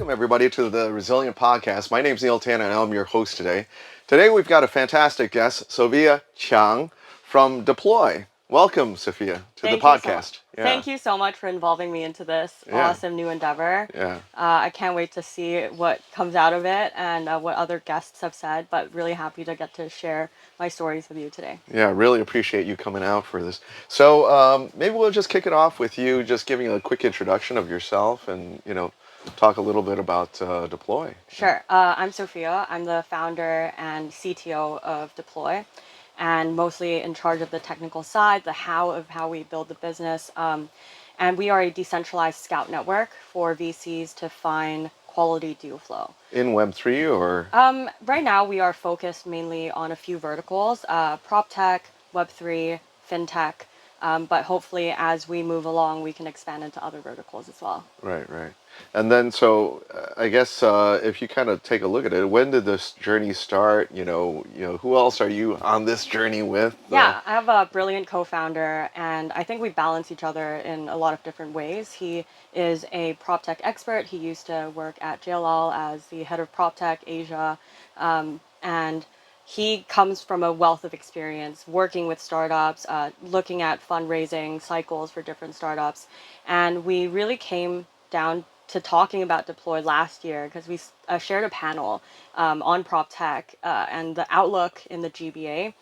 welcome everybody to the Resilient Podcast. My name is Neil Tan and I'm your host today. Today we've got a fantastic guest, Sophiya Chiang from Deploy. Welcome, Sophiya, to the Thank you so much. podcast. Thank you so much for involving me into this awesome new endeavor. Yeah. I can't wait to see what comes out of it and what other guests have said, but really happy to get to share my stories with you today. Yeah, really appreciate you coming out for this. So maybe we'll just kick it off with you just giving a quick introduction of yourself and, talk a little bit about Deploy. Sure. I'm Sophiya. I'm the founder and CTO of Deploy, and mostly in charge of the technical side, the how of how we build the business. And we are a decentralized scout network for VCs to find quality deal flow. In Web3 or? Right now, we are focused mainly on a few verticals, prop tech, Web3, fintech, but hopefully as we move along, we can expand into other verticals as well. Right. And then, so I guess if you kind of take a look at it, when did this journey start? Who else are you on this journey with? Yeah, I have a brilliant co-founder, and I think we balance each other in a lot of different ways. He is a prop tech expert. He used to work at JLL as the head of prop tech Asia, and he comes from a wealth of experience working with startups, looking at fundraising cycles for different startups, and we really came down to talking about Deploy last year because we shared a panel on prop tech and the outlook in the GBA.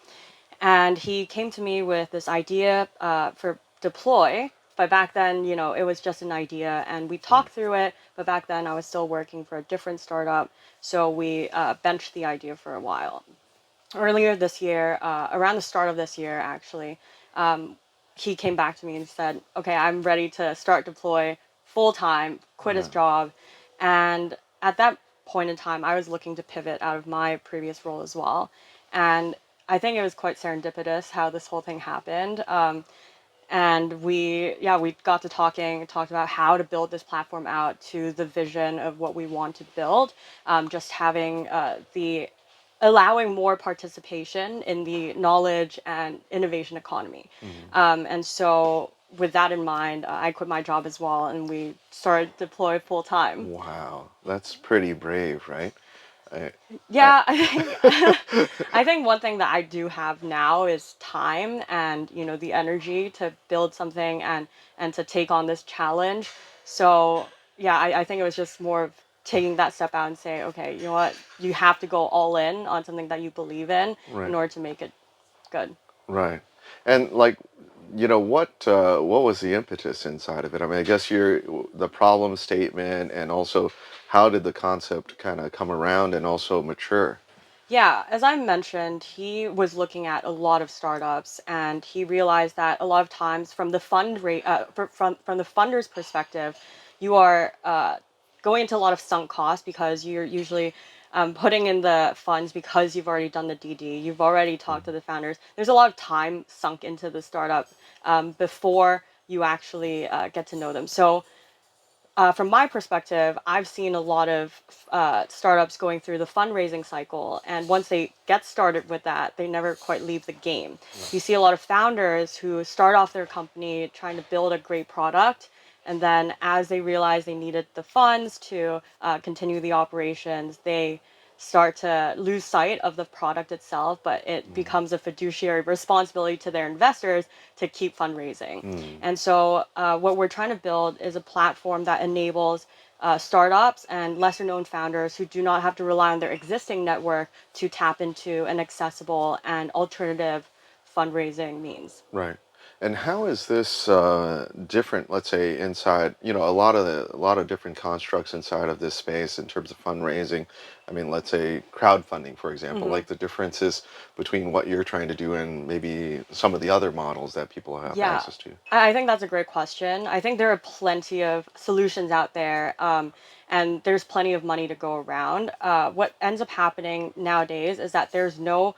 And he came to me with this idea for Deploy. But back then, it was just an idea, and we talked through it. But back then, I was still working for a different startup, so we benched the idea for a while. Earlier this year, around the start of this year, actually, he came back to me and said, "Okay, I'm ready to start Deploy full time, quit his job," and at that point in time, I was looking to pivot out of my previous role as well, and I think it was quite serendipitous how this whole thing happened. And we got to talked about how to build this platform out to the vision of what we want to build. Just having the allowing more participation in the knowledge and innovation economy. And so with that in mind, I quit my job as well, and we started Deploy full time. Wow, that's pretty brave, right? I, Yeah, I think one thing that I do have now is time and the energy to build something and to take on this challenge. So yeah, I think it was just more of taking that step out and say, okay, you know what, you have to go all in on something that you believe in right, order to make it good. right. And what was the impetus inside of it? I mean, I guess the problem statement and also how did the concept kind of come around and also mature? Yeah, as I mentioned, he was looking at a lot of startups, and he realized that a lot of times, from the from the funder's perspective, you are going into a lot of sunk costs because you're usually putting in the funds because you've already done the DD, you've already talked to the founders. There's a lot of time sunk into the startup before you actually get to know them. So from my perspective, I've seen a lot of startups going through the fundraising cycle, and once they get started with that, they never quite leave the game. You see a lot of founders who start off their company trying to build a great product, and then as they realize they needed the funds to continue the operations, they start to lose sight of the product itself, but it becomes a fiduciary responsibility to their investors to keep fundraising. And so, what we're trying to build is a platform that enables startups and lesser known founders who do not have to rely on their existing network to tap into an accessible and alternative fundraising means. Right. And how is this different, let's say, inside, a lot of different constructs inside of this space in terms of fundraising. I mean, let's say crowdfunding, for example, hmm like the differences between what you're trying to do and maybe some of the other models that people have Yeah, access to. I think that's a great question. I think there are plenty of solutions out there, and there's plenty of money to go around. What ends up happening nowadays is that there's no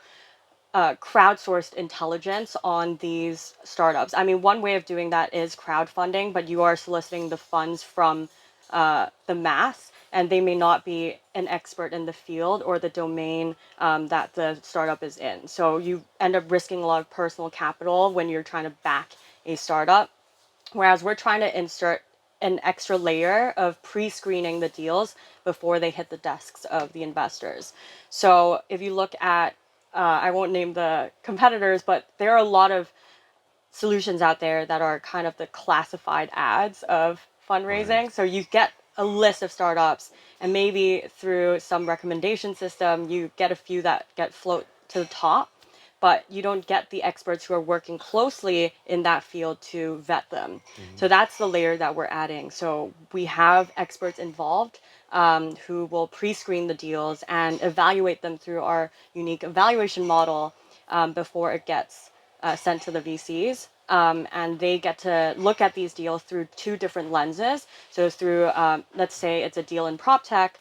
crowdsourced intelligence on these startups. I mean, one way of doing that is crowdfunding, but you are soliciting the funds from the mass, and they may not be an expert in the field or the domain that the startup is in. So you end up risking a lot of personal capital when you're trying to back a startup. Whereas we're trying to insert an extra layer of pre-screening the deals before they hit the desks of the investors. So if you look at, I won't name the competitors, but there are a lot of solutions out there that are kind of the classified ads of Right. fundraising. So you get a list of startups, and maybe through some recommendation system, you get a few that get float to the top, but you don't get the experts who are working closely in that field to vet them. Mhm. So that's the layer that we're adding. So we have experts involved who will pre-screen the deals and evaluate them through our unique evaluation model before it gets sent to the VCs. And they get to look at these deals through two different lenses. So through, let's say it's a deal in prop tech,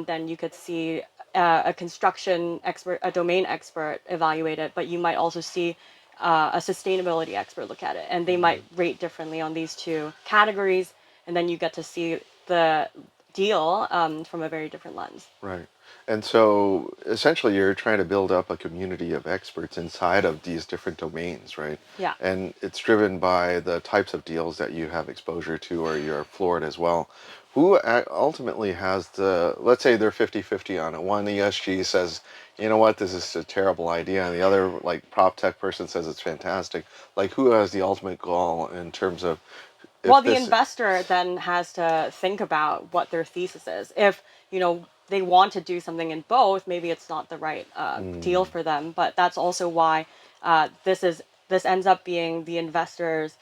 then you could see a construction expert, a domain expert evaluate it, but you might also see a sustainability expert look at it, and they might Mhm. rate differently on these two categories, and then you get to see the deal from a very different lens. Right. And so essentially you're trying to build up a community of experts inside of these different domains, right? Yeah. And it's driven by the types of deals that you have exposure to or you're floored as well. Who ultimately has the, let's say they're 50-50 on it. One ESG says, you know what, this is a terrible idea. And the other, like, prop tech person says it's fantastic. Like, who has the ultimate goal in terms of Well, if the this, investor then has to think about what their thesis is. If, they want to do something in both, maybe it's not the right deal mm, for them. But that's also why this ends up being the investor's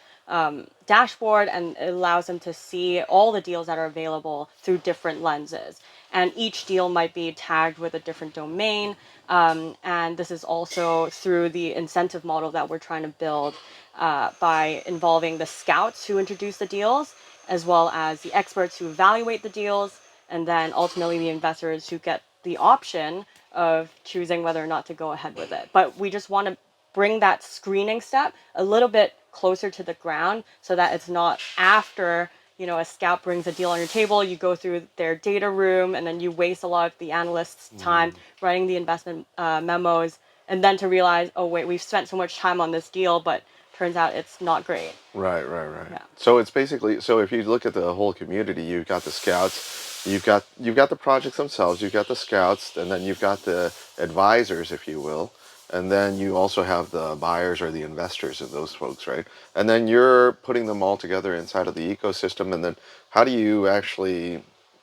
dashboard, and it allows them to see all the deals that are available through different lenses. And each deal might be tagged with a different domain. And this is also through the incentive model that we're trying to build by involving the scouts who introduce the deals, as well as the experts who evaluate the deals, and then ultimately the investors who get the option of choosing whether or not to go ahead with it. But we just want to bring that screening step a little bit closer to the ground so that it's not after a scout brings a deal on your table, you go through their data room, and then you waste a lot of the analyst's time mm, writing the investment memos, and then to realize, oh wait, we've spent so much time on this deal, but turns out it's not great. right, right, right. Yeah. So it's basically, so if you look at the whole community, you've got the scouts, you've got the projects themselves, you've got the scouts, and then you've got the advisors, if you will, and then you also have the buyers or the investors of those folks, right? And then you're putting them all together inside of the ecosystem, and then how do you actually,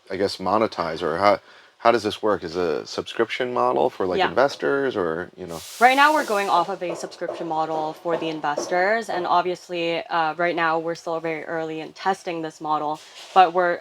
I guess, monetize, or how does this work? Is it a subscription model for like Yeah. investors, or Right now, we're going off of a subscription model for the investors, and obviously, right now we're still very early in testing this model. But we're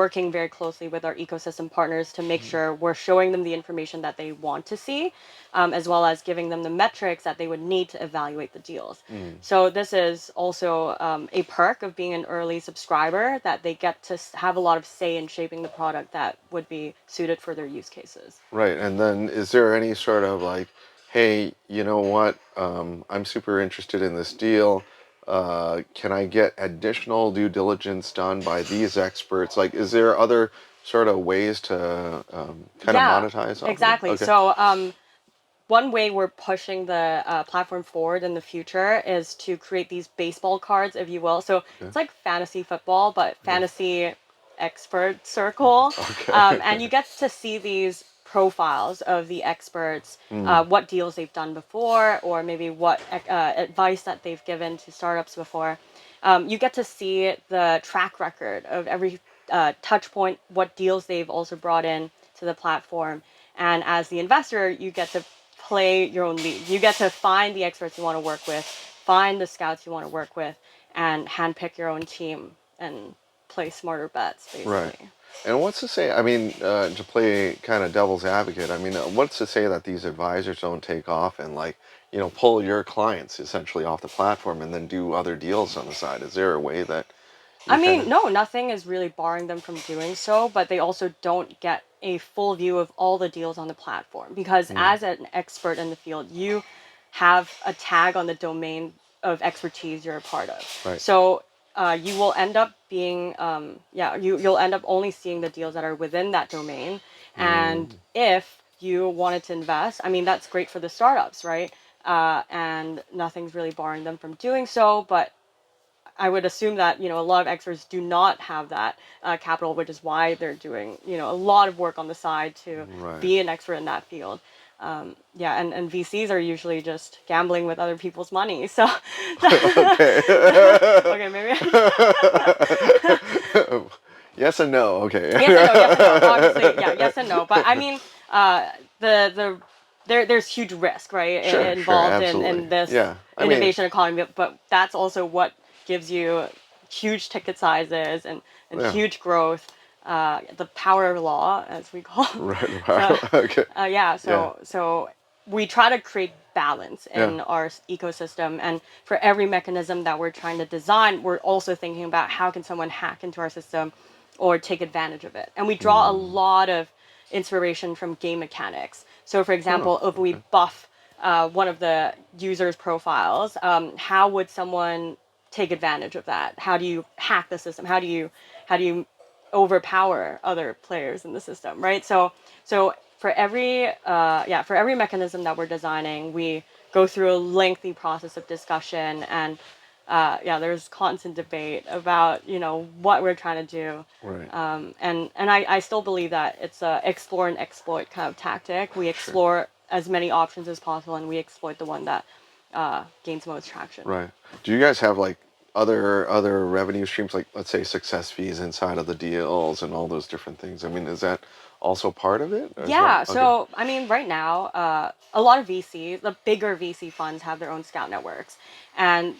working very closely with our ecosystem partners to make sure we're showing them the information that they want to see, as well as giving them the metrics that they would need to evaluate the deals. Mm. So this is also a perk of being an early subscriber, that they get to have a lot of say in shaping the product that would be suited for their use cases. Right. And then is there any sort of like, hey, you know what? I'm super interested in this deal. Can I get additional due diligence done by these experts? Like, is there other sort of ways to kind of Yeah, monetize off of it? exactly. Okay. So, one way we're pushing the platform forward in the future is to create these baseball cards, if you will. So Yeah. it's like fantasy football, but Yeah. fantasy expert circle. Okay. And you get to see these profiles of the experts, Hmm. what deals they've done before, or maybe what advice that they've given to startups before. You get to see the track record of every touch point, what deals they've also brought in to the platform. And as the investor, you get to play your own lead. You get to find the experts you want to work with, find the scouts you want to work with, and handpick your own team and play smarter bets, Right. basically. And what's to say, I mean, to play kind of devil's advocate, I mean, what's to say that these advisors don't take off and like, pull your clients essentially off the platform and then do other deals on the side? Is there a way that I you kind mean, of, no, nothing is really barring them from doing so, but they also don't get a full view of all the deals on the platform, because mm, as an expert in the field, you have a tag on the domain of expertise you're a part of. right. So you will end up being, you'll end up only seeing the deals that are within that domain. And Mm, if you wanted to invest, I mean, that's great for the startups, right? And nothing's really barring them from doing so, but I would assume that, a lot of experts do not have that capital, which is why they're doing, a lot of work on the side to Right. be an expert in that field. Yeah, and VCs are usually just gambling with other people's money. So, Okay. okay, maybe. Yes and no. Okay. Yes and no, yes and no. Obviously, yeah, yes and no. But I mean, the there's huge risk, right, Sure, sure, involved absolutely. in this Yeah. I mean, innovation economy. But that's also what gives you huge ticket sizes and yeah. huge growth. The power of law, as we call. Right. So, Wow. Okay. yeah. Yeah. So we try to create balance Yeah. in our ecosystem, and for every mechanism that we're trying to design, we're also thinking about how can someone hack into our system or take advantage of it. And we draw a lot of inspiration from game mechanics. So, for Oh, example, if we okay. buff one of the users' profiles, how would someone take advantage of that? How do you hack the system? How do you overpower other players in the system, right? So for every mechanism that we're designing, we go through a lengthy process of discussion, and there's constant debate about what we're trying to do. Right. And I still believe that it's a explore and exploit kind of tactic. We Sure. explore as many options as possible, and we exploit the one that gains most traction. Right. Do you guys have like other revenue streams, like let's say success fees inside of the deals and all those different things? I mean, is that also part of it as well? Yeah, Okay. so I mean, right now, a lot of VCs, the bigger VC funds, have their own scout networks, and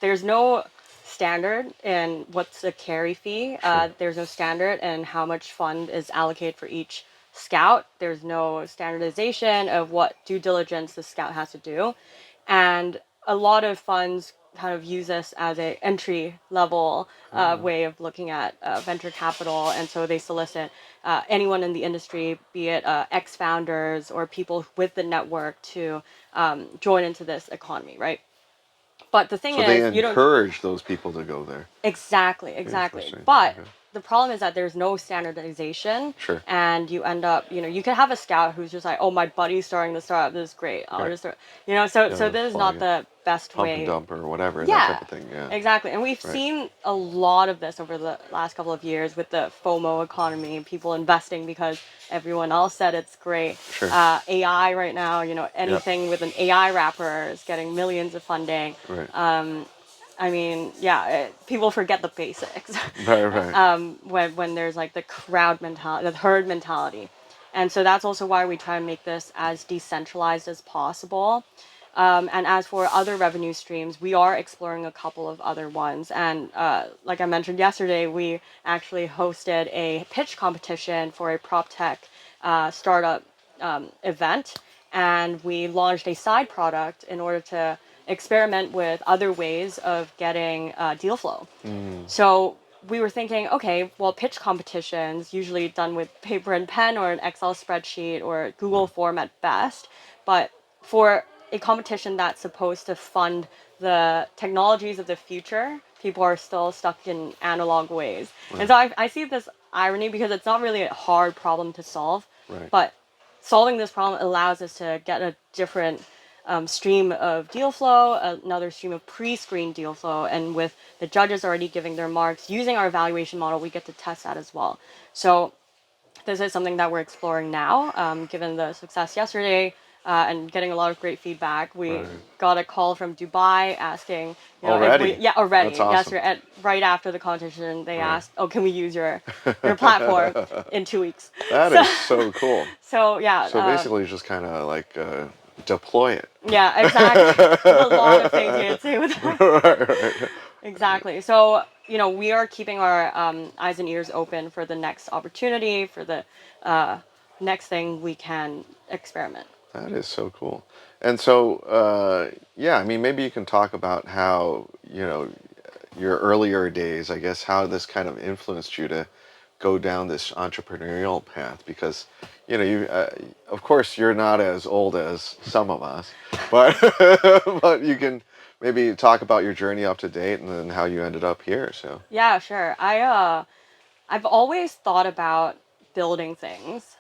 there's no standard in what's the carry fee. Sure. There's no standard in how much fund is allocated for each scout. There's no standardization of what due diligence the scout has to do, and a lot of funds kind of use this as a entry level way of looking at venture capital, and so they solicit anyone in the industry, be it ex founders or people with the network, to join into this economy, right? But the thing So they is, you don't. encourage those people to go there. Exactly. Interesting. But Okay. the problem is that there's no standardization, Sure. and you end up, you can have a scout who's just like, oh, my buddy's starting the startup. This is great. I'll Right. just start. So Yeah, this is follow not you. the best Pump and way. dump or whatever, that type Yeah, of thing. Yeah. exactly. And we've Right. seen a lot of this over the last couple of years with the FOMO economy, people investing because everyone else said it's great. Sure. AI right now, Yep. anything with an AI wrapper is getting millions of funding. Right. I mean, yeah, people forget the basics Right. Right. when there's like the crowd mentality, the herd mentality. And so that's also why we try and make this as decentralized as possible. And as for other revenue streams, we are exploring a couple of other ones. And like I mentioned yesterday, we actually hosted a pitch competition for a prop tech startup event. And we launched a side product in order to experiment with other ways of getting deal flow. So we were thinking, okay, well, pitch competitions usually done with paper and pen or an Excel spreadsheet or Google form at best, but for a competition that's supposed to fund the technologies of the future, people are still stuck in analog ways. And Right. so I see this irony because it's not really a hard problem to solve, Right. but solving this problem allows us to get a different stream of deal flow, another stream of pre-screened deal flow, and with the judges already giving their marks, using our evaluation model, we get to test that as well. So this is something that we're exploring now, given the success yesterday. And getting a lot of great feedback. We Right. got a call from Dubai asking, if we, Already. yeah, already That's awesome. yesterday, right after the competition, they Right. asked, oh, can we use your platform in 2 weeks? That So, is so cool. so yeah, So basically, just kind of like deploy it. yeah, exactly. There's a lot of things you can say with that. Right, right. Exactly. So, we are keeping our eyes and ears open for the next opportunity, for the next thing we can experiment. That is so cool. And so, yeah, I mean, maybe you can talk about how, your earlier days, I guess, how this kind of influenced you to go down this entrepreneurial path because, of course, you're not as old as some of us, but, but you can maybe talk about your journey up to date and then how you ended up here. So, Yeah, sure. I've always thought about building things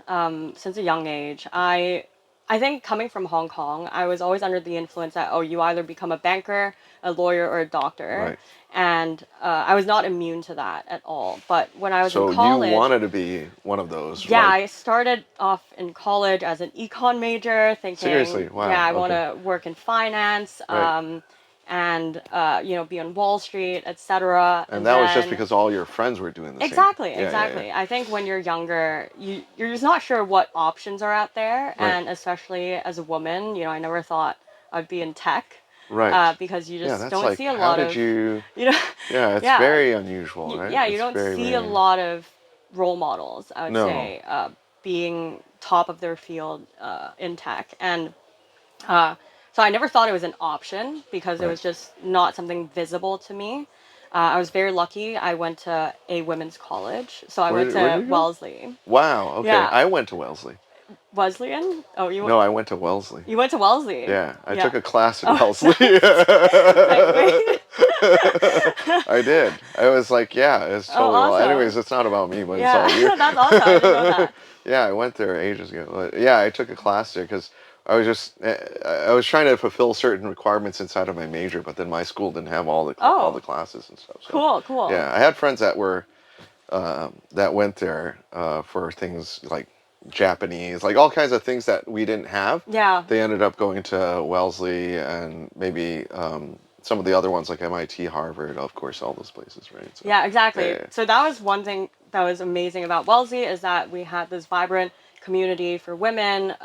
since a young age. I I think coming from Hong Kong, I was always under the influence that, oh, you either become a banker, a lawyer, or a doctor. Right. And I was not immune to that at all. But when I was in So you college, wanted to be one of those, yeah, like I started off in college as an econ major, seriously? thinking, yeah, Wow. I want Okay. to work in finance, Right. and be on Wall Street, etc. And And that was just then because all your friends were doing the same thing. exactly, Yeah, yeah, yeah. exactly. I think when you're younger, you're just not sure what options are out there, Right. and especially as a woman, I never thought I'd be in tech, Right. because you Yeah, just that's don't like, see a how lot did of, you? you know, Yeah, it's yeah, very unusual, right? yeah, you It's don't very, see a very. lot of role models, I would No. say, being top of their field in tech, and uh, so I never thought it was an option because it Right. was just not something visible to me. I was very lucky. I went to a women's college, so I went Where to did you go? Wellesley. Wow. Okay. Yeah, I went to Wellesley. Wesleyan. Oh, No, I went to Wellesley. you went to Wellesley. Yeah, I Yeah. took a class at Oh, Wellesley. nice. Like, wait. I did. I was like, yeah, it's Oh, totally well. awesome. Anyways, it's not about me, but it's all you. Yeah, that's awesome. I didn't know that. Yeah, I went there ages ago. But yeah, I took a class there because I was trying to fulfill certain requirements inside of my major, but then my school didn't have all the Oh, classes and stuff. So cool, cool. yeah, I had friends that went there for things like Japanese, like all kinds of things that we didn't have. Yeah. They ended up going to Wellesley and maybe some of the other ones like MIT, Harvard, of course, all those places, right? So, Yeah, exactly. yeah, So that was one thing that was amazing about Wellesley is that we had this vibrant community for women,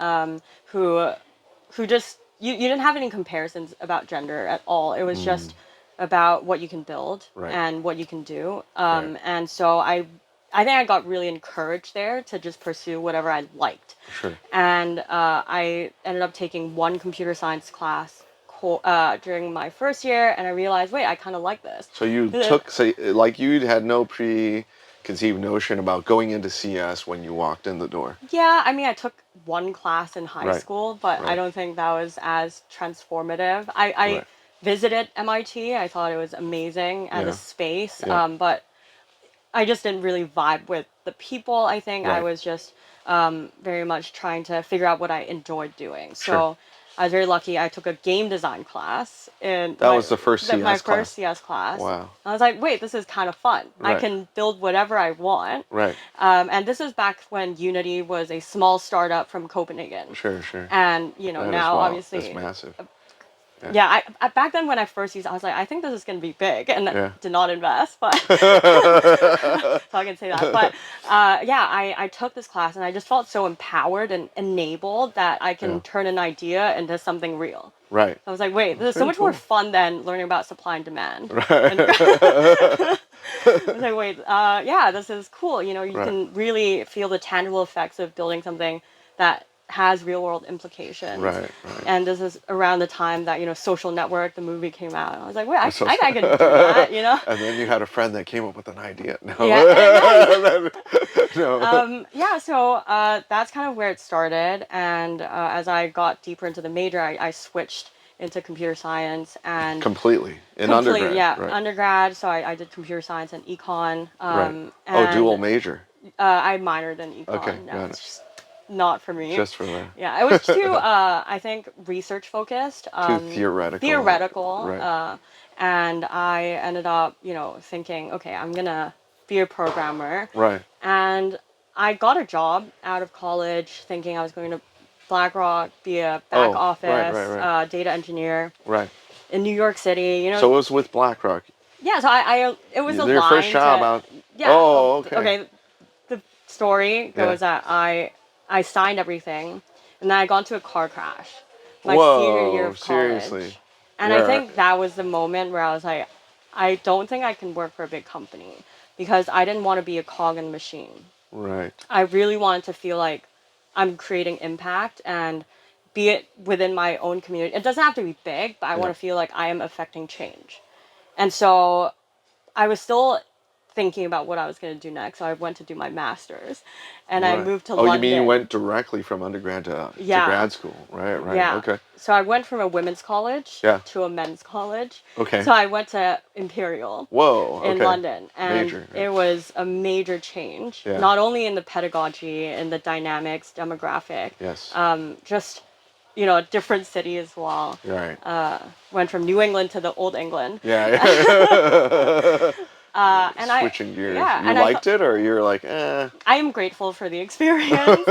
who just you didn't have any comparisons about gender at all. It was mm, just about what you can build right, and what you can do. right, And so I think I got really encouraged there to just pursue whatever I liked. sure. And I ended up taking one computer science class during my first year, and I realized, wait, I kind of like this. So you took, say, like you had no preconceived notion about going into CS when you walked in the door. Yeah, I mean, I took one class in high Right, school, but I right, don't think that was as transformative. I right. visited MIT. I thought it was amazing as a Yeah, space, yeah, but I just didn't really vibe with the people. I think I right, was just very much trying to figure out what I enjoyed doing. sure. So I was very lucky. I took a game design class in That was the first my CS first class. CS class. Wow. I was like, wait, this is kind of fun. I Right, can build whatever I want. right. And this was back when Unity was a small startup from Copenhagen. Sure, sure. And, That is now wow. That's obviously, massive. Yeah. yeah, back then when I first used it, I was like, I think this is going to be big, and Yeah. did not invest, but so I can say that. But yeah, I took this class and I just felt so empowered and enabled that I can Yeah. turn an idea into something real. Right. I was like, wait, this That's is so very much more cool. fun than learning about supply and demand. And Right. I was like, wait, yeah, this is cool. You Right. can really feel the tangible effects of building something that has real world implications. Right. Right. And this is around the time that, Social Network, the movie came out. I was like, wait, That's so I can do that. And then you had a friend that came up with an idea. No. Yeah, yeah. No. Yeah, so that's kind of where it started. And as I got deeper into the major, I switched into computer science and Completely. In complete, undergrad. yeah, Right. undergrad. So I did computer science and econ. Right. Oh, And dual major. I minored in Okay, econ. No, got it's it. just not for me. Just for that. Yeah, it was too, I think, research focused, Too theoretical. theoretical, Right. and I ended up, thinking, okay, I'm gonna be a programmer, Right. and I got a job out of college, thinking I was going to BlackRock, be a back Oh, right, office right, right. data engineer Right. in New York City. So it was with BlackRock. Yeah, so it was Your first aligned job to, out. yeah. Oh, okay. Okay, the story Yeah. goes that I signed everything, and then I got into a car crash my senior year Whoa, of college. seriously. And I You're think that was the moment where I was like, I don't think I can work for a big company because I didn't want to be a cog in the machine. right. I really wanted to feel like I'm creating impact, and be it within my own community. It doesn't have to be big, but I Yeah. want to feel like I am affecting change. And so I was still thinking about what I was going to do next. So I went to do my master's, and I Right. moved to Oh, you mean you London. went directly from undergrad to Yeah. grad school? Right, right. Yeah. Okay. So I went from a women's college Yeah. to a men's college. Okay. So I went to Imperial Whoa, in okay. London, and Major. it was a major change, Yeah. not only in the pedagogy and the dynamics, demographic, Yes. just a different city as well. Right. Went from New England to the Old England. Yeah. Yeah. And Switching gears. yeah, You and I liked thought it, or you're like, eh? I am grateful for the experience.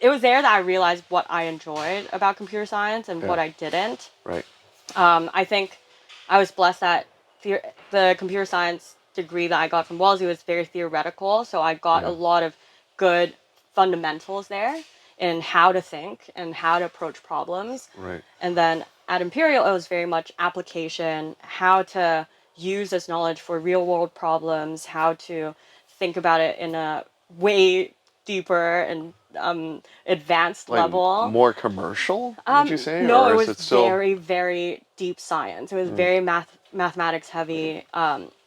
It was there that I realized what I enjoyed about computer science and Yeah. what I didn't. Right. I think I was blessed that the computer science degree that I got from Wellesley was very theoretical, so I got a Yeah. lot of good fundamentals there in how to think and how to approach problems. Right. And then at Imperial, it was very much application, how to use this knowledge for real world problems, how to think about it in a way deeper and advanced Like level. more commercial, would you say, No, it or is was it still? very, very deep science. It was Mm, very mathematics heavy.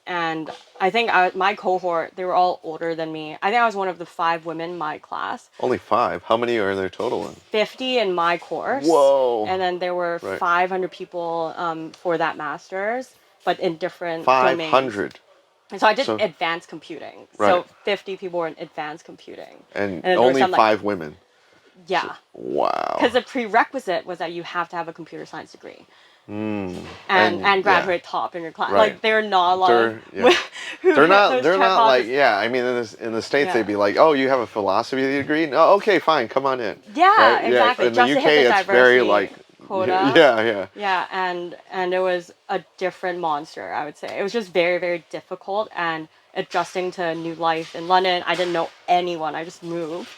And I think my cohort, they were all older than me. I think I was one of the 5 women in my class, only five? How many are there total in? 50 in my course. Whoa. And then there were Right. 500 people for that master's, but in different domains. 500. And so I did So advanced computing. right, So 50 people were in advanced computing. and And then there were only some like, 5 women. So yeah. wow. Because the prerequisite was that you have to have a computer science degree. Mm. And Yeah. graduate top in your class. Right. Like there are not a lot They're of yeah. who They're hit not. those They're not like checkboxes. yeah. I mean, in the states Yeah. they'd be like, oh, you have a philosophy degree? No, okay, fine, come on in. Yeah, Right? Yeah. exactly. In the Just to hit UK, the it's very like diversity quota. yeah, yeah. Yeah, and it was a different monster, I would say. It was just very, very difficult and adjusting to a new life in London. I didn't know anyone. I just moved.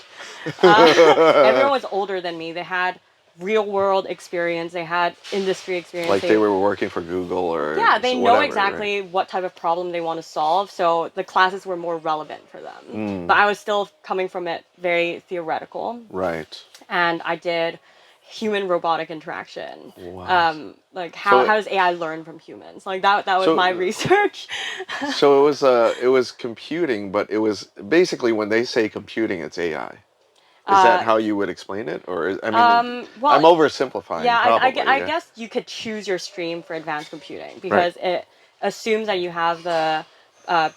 Everyone was older than me. They had real world experience. They had industry experience. Like they were working for Google or Yeah, they know whatever, right? exactly what type of problem they want to solve. So the classes were more relevant for them. Mm, But I was still coming from it very theoretical. right. And I did human robotic interaction. Wow. Like So how does AI learn from humans? Like that was so my research. so it was computing, but it was basically when they say computing, it's AI. Is that uh, how you would explain it, or I mean, I'm well, oversimplifying, yeah, probably. I Yeah. guess you could choose your stream for advanced computing Right. because it assumes that you have the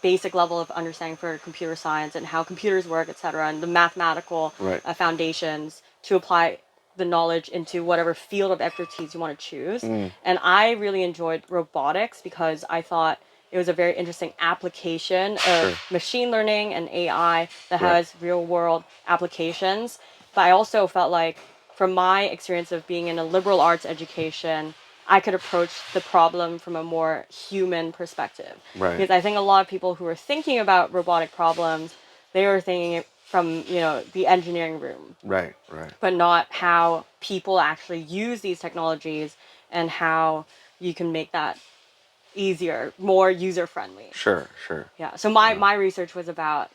basic level of understanding for computer science and how computers work, etc., and the mathematical Right. foundations to apply the knowledge into whatever field of expertise you want to choose. Mm, And I really enjoyed robotics because I thought it was a very interesting application of sure. machine learning and AI that Right. has real world applications. But I also felt like, from my experience of being in a liberal arts education, I could approach the problem from a more human perspective. Right. Because I think a lot of people who are thinking about robotic problems, they were thinking it from, the engineering room, Right. Right. but not how people actually use these technologies and how you can make that easier, more user friendly. Sure. Sure. Yeah. So my Wow. my research was about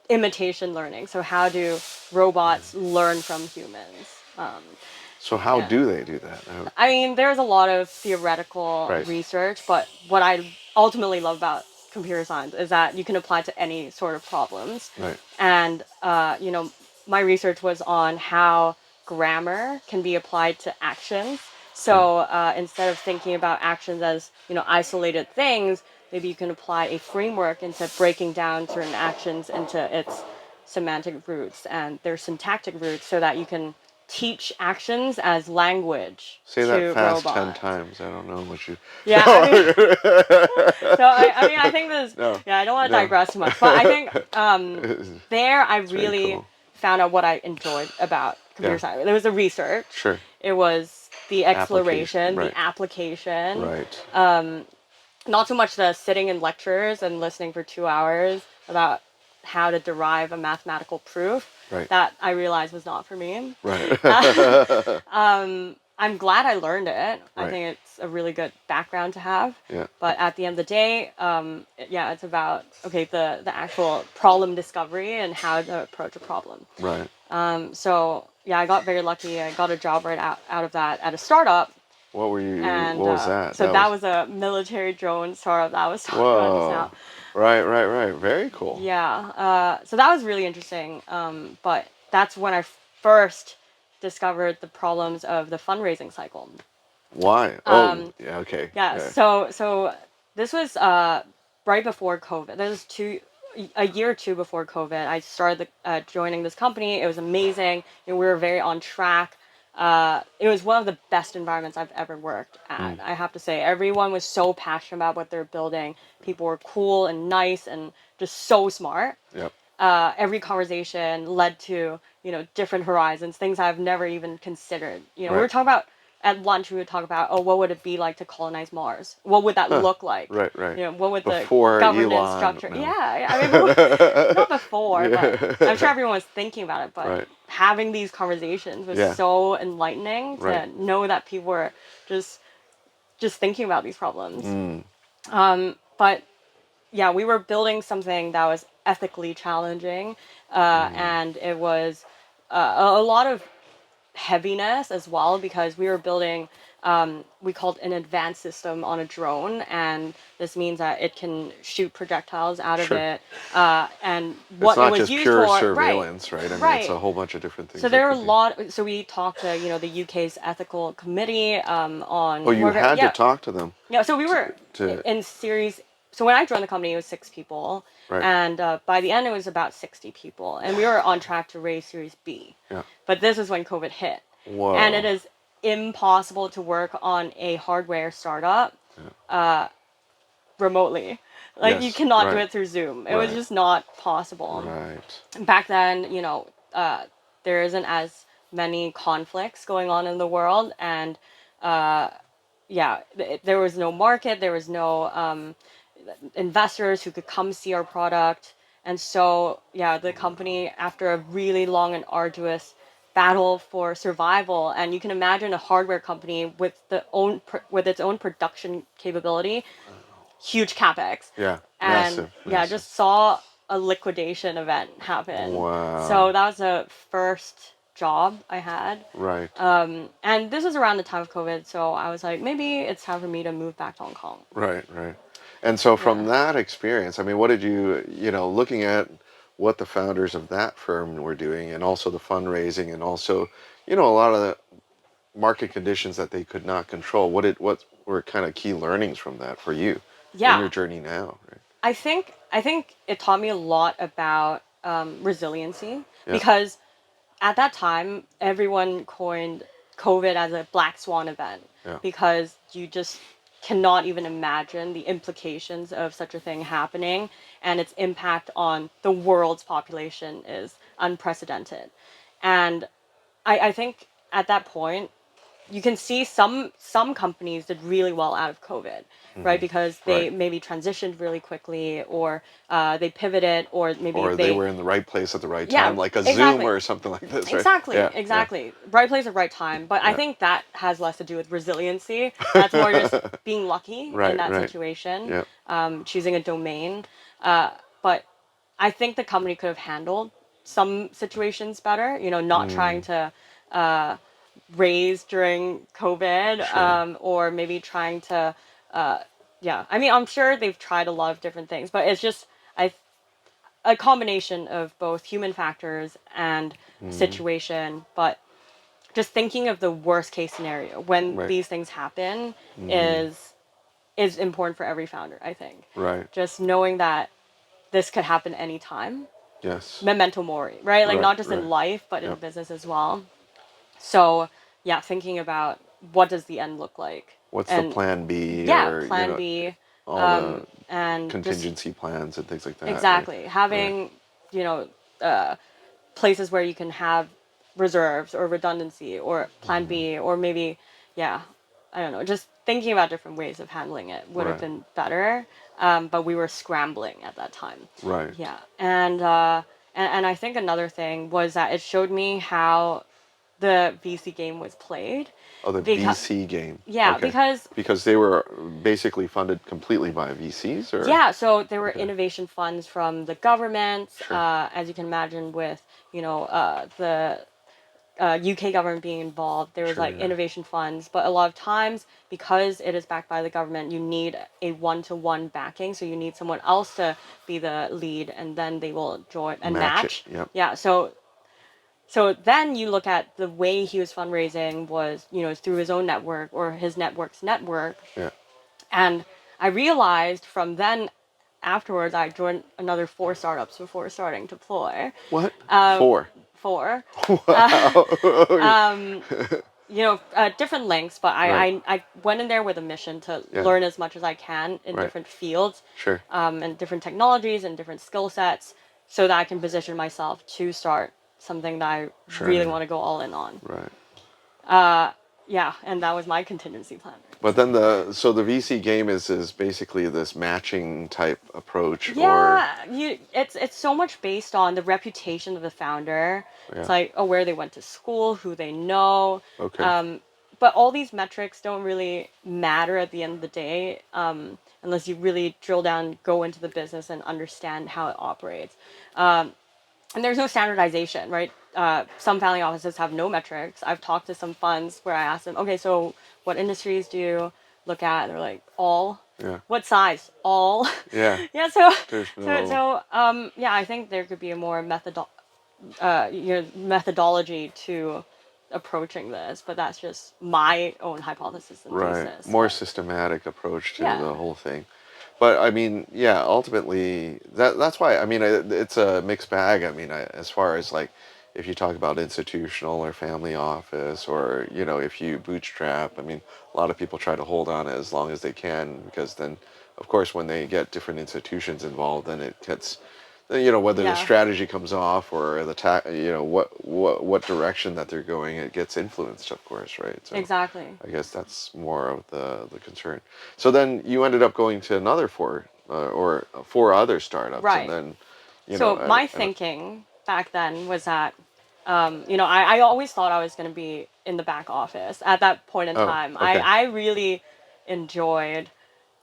imitation learning. So how do robots learn from humans? So how Yeah. do they do that? I mean, there's a lot of theoretical Right. research, but what I ultimately love about computer science is that you can apply to any sort of problems. Right. And, my research was on how grammar can be applied to actions. Okay. So instead of thinking about actions as, isolated things, maybe you can apply a framework into breaking down certain actions into its semantic roots and their syntactic roots so that you can teach actions as language Say that to fast 10 robots. times. I don't know what you. Yeah, I mean, so I think this. No. Yeah, I don't want to No. digress too much, but I think there I It's very really cool. found out what I enjoyed about computer Yeah. science. There was the research. Sure. It was the Application. exploration, Right. the application. Right. Not so much the sitting in lectures and listening for 2 hours about how to derive a mathematical proof. Right. That I realized was not for me. Right. I'm glad I learned it. I Right. think it's a really good background to have. Yeah. But at the end of the day, yeah, it's about the actual problem discovery and how to approach a problem. Right. So yeah, I got very lucky. I got a job right out of that at a startup. What were you? And What was that? so that was a military drone startup that I was talking about just Whoa. now. Right. Right. Right. Very cool. Yeah. So that was really interesting. But that's when I first discovered the problems of the fundraising cycle. Why? Oh. Yeah. Okay. Yeah. Yeah. So this was right before COVID. This was a year or two before COVID, I started joining this company. It was amazing. We were very on track. It was one of the best environments I've ever worked at. I have to say, everyone was so passionate about what they're building. People were cool and nice and just so smart. Yep. Every conversation led to, different horizons, things I've never even considered. We Right. were talking about at lunch. We would talk about, oh, what would it be like to colonize Mars? What would that look like? Right, right. What would the Before governance Elon, structure? no. Yeah, I mean, not before, but I'm sure everyone was thinking about it. But Right. having these conversations was Yeah. so enlightening to Right. know that people were just thinking about these problems. Mm. But yeah, we were building something that was ethically challenging, and it was a lot of heaviness as well because we were building we called an advanced system on a drone, and this means that it can shoot projectiles out of Sure. it, and It's what it not was just used pure for, surveillance, right? I mean, it's right. a whole bunch of different things. So that there are a could be. lot. So we talked to the UK's ethical committee on. Oh, you had yeah, to talk to them yeah. So we were to in series. So when I joined the company, it was 6 people, right. and by the end, it was about 60 people, and we were on track to raise Series B. Yeah. But this is when COVID hit, Whoa. and it is impossible to work on a hardware startup remotely. Like, you Yes, cannot do right. it through Zoom. It was Right. just not possible. Right. Back then, there isn't as many conflicts going on in the world, and there was no market, there was no investors who could come see our product. And so, yeah, the company, after a really long and arduous battle for survival, and you can imagine a hardware company with its own production capability, huge capex, Yeah. and Massive. yeah, Massive. just saw a liquidation event happen. Wow. So that was the first job I had. Right. And this was around the time of COVID, so I was like, maybe it's time for me to move back to Hong Kong. Right. Right. And so from Yeah. that experience, I mean, what did looking at what the founders of that firm were doing and also the fundraising and also, a lot of the market conditions that they could not control, what were kind of key learnings from that for you in your Yeah. journey now, right? I think it taught me a lot about resiliency, Yeah. because at that time everyone coined COVID as a black swan event, Yeah. because you just cannot even imagine the implications of such a thing happening, and its impact on the world's population is unprecedented. And I think at that point you can see some companies did really well out of COVID, right? Because they Right. maybe transitioned really quickly, or they pivoted, or maybe Or they were in the right place at the right yeah, time, like a Zoom exactly. or something like this, right? Exactly, Yeah. Yeah. exactly. Right place at right time. But I Yeah. think that has less to do with resiliency. That's more just being lucky in Right. that Right. situation, Yeah. choosing a domain. But I think the company could have handled some situations better, not trying to raise during COVID, Sure. or maybe trying to, yeah. I mean, I'm sure they've tried a lot of different things, but it's just, a combination of both human factors and situation. But just thinking of the worst case scenario when Right. these things happen is important for every founder, I think. Right. Just knowing that this could happen anytime. Yes. Memento mori, right? Like, Right. not just in Right. life, but in Yep. business as well. So yeah, thinking about what does the end look like, What's the and plan B yeah, or, plan B, all the and just contingency plans and things like that, right? exactly Right. having you know places where you can have reserves or redundancy or plan B, or maybe, yeah, I don't know, just thinking about different ways of handling it would have Right. been better. But we were scrambling at that time. Right. Yeah. And I think another thing was that it showed me how the VC game was played. Oh, the Because, VC game. yeah, Okay. because Because they were basically funded completely by VCs, or? yeah, so there were Okay. innovation funds from the government, Sure. as you can imagine, with the UK government being involved. There was Sure. like Yeah. innovation funds, but a lot of times, because it is backed by the government, you need a one-to-one backing. So you need someone else to be the lead, and then they will join and Match it. match. Yep. Yeah, so then you look at the way he was fundraising was, through his own network or his network's network. Yeah. And I realized from then afterwards, I joined another 4 startups before starting Deploy. What? Um, 4. 4. Wow. Um, different lengths, but Right. I went in there with a mission to Yeah. learn as much as I can in Right. different fields, Sure. and different technologies and different skill sets, so that I can position myself to start something that I really Sure. want to go all in on. Right. Yeah, and that was my contingency plan. But then the VC game is basically this matching type approach, or Yeah, it's so much based on the reputation of the founder. It's yeah. like, oh, where they went to school, who they know. Okay. Um, but all these metrics don't really matter at the end of the day, unless you really drill down, go into the business, and understand how it operates. And there's no standardization, right? Some family offices have no metrics. I've talked to some funds where I asked them, okay, so what industries do you look at? And they're like, all. Yeah. What size? All. Yeah. Yeah. So, There's no. yeah, I think there could be a more methodology to approaching this, but that's just my own hypothesis and Right. thesis. More But systematic approach to yeah, the whole thing. But I mean, yeah, ultimately that's why I mean it's a mixed bag. I mean, as far as like if you talk about institutional or family office or if you bootstrap, I mean, a lot of people try to hold on as long as they can because then of course when they get different institutions involved then it gets whether the yeah, strategy comes off or what direction that they're going, it gets influenced, of course, right? So exactly. I guess that's more of the concern. So then you ended up going to another four or four other startups, and Right. then So my and thinking back then was that, I always thought I was going to be in the back office at that point in oh, time. okay. I really enjoyed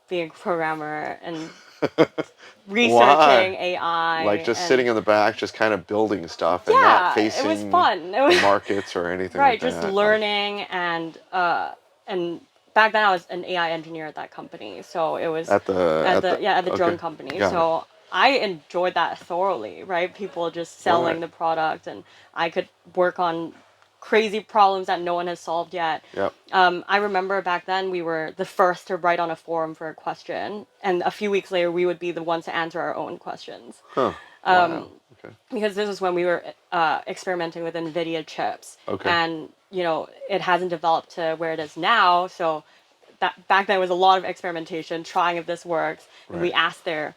being a programmer and Why? researching AI Like just sitting and in the back, just kind of building stuff and not yeah, it was facing fun. It the was markets or anything like right, just that. Like, learning and back then I was an AI engineer at that company, so it was at the at the okay, drone company. got it. So I enjoyed that thoroughly, right? People just Right. selling the product, and I could work on crazy problems that no one has solved yet. Yep. I remember back then we were the first to write on a forum for a question, and a few weeks later we would be the ones to answer our own questions. Huh. Wow. Okay. Because this is when we were experimenting with NVIDIA chips, Okay. and it hasn't developed to where it is now. So that back then was a lot of experimentation, trying if this works, and we Right. asked their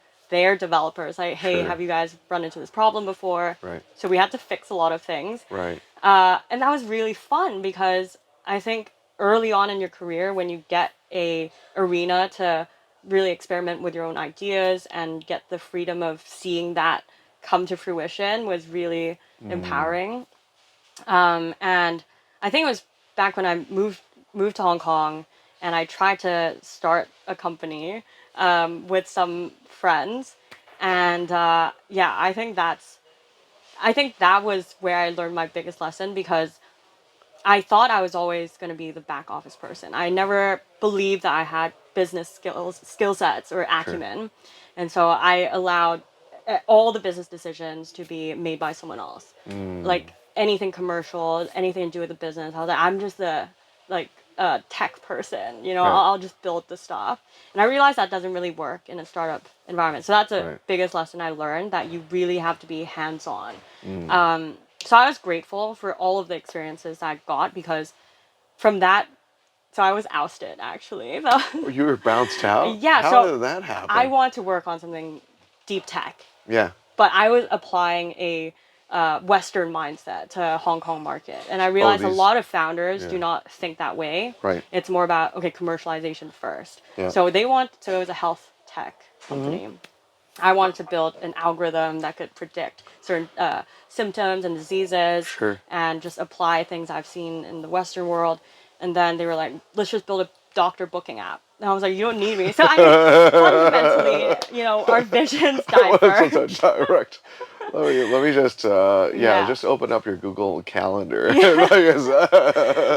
developers like, hey, Sure. have you guys run into this problem before? Right. So we had to fix a lot of things, Right. and that was really fun because I think early on in your career, when you get a arena to really experiment with your own ideas and get the freedom of seeing that come to fruition, was really Mm. empowering. And I think it was back when I moved to Hong Kong, and I tried to start a company with some friends, and yeah, I think that was where I learned my biggest lesson, because I thought I was always going to be the back office person. I never believed that I had business skill sets or Sure. acumen, and so I allowed all the business decisions to be made by someone else. Mm. Like anything commercial, anything to do with the business. I was like, I'm just the like tech person. Right. I'll just build the stuff. And I realized that doesn't really work in a startup environment. So that's a Right. biggest lesson I learned, that you really have to be hands on. Mm. So I was grateful for all of the experiences I got, because from that, so I was ousted actually. So Oh, you were bounced out? yeah, How so did that I happen? wanted to work on something deep tech, Yeah. but I was applying a Western mindset to Hong Kong market, and I Oh, realized a these. lot of founders do Yeah. not think that way. Right. It's more about, okay, commercialization first. Yeah. So it was a health tech Mm-hmm. company. I wanted to build an algorithm that could predict certain symptoms and diseases, Sure. and just apply things I've seen in the Western world. And then they were like, let's just build a doctor booking app. And I was like, you don't need me. So, I mean, fundamentally, our visions What's such a diverged. direct? Let me just yeah, Yeah. just open up your Google Calendar. Yeah. I guess,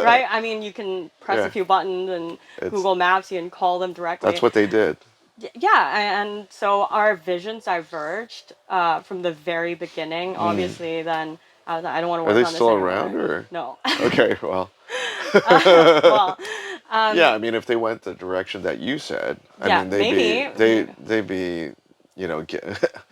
Right? I mean, you can press a yeah, few buttons and it's Google Maps, you can call them that's directly. what they did. Yeah, and so our visions diverged from the very beginning. Mm. Obviously, then I was like, I don't want to Are work they on this still around anymore. or? No. Okay, well. Well, Yeah, I mean, if they went the direction that you said, I yeah, mean, maybe. they'd be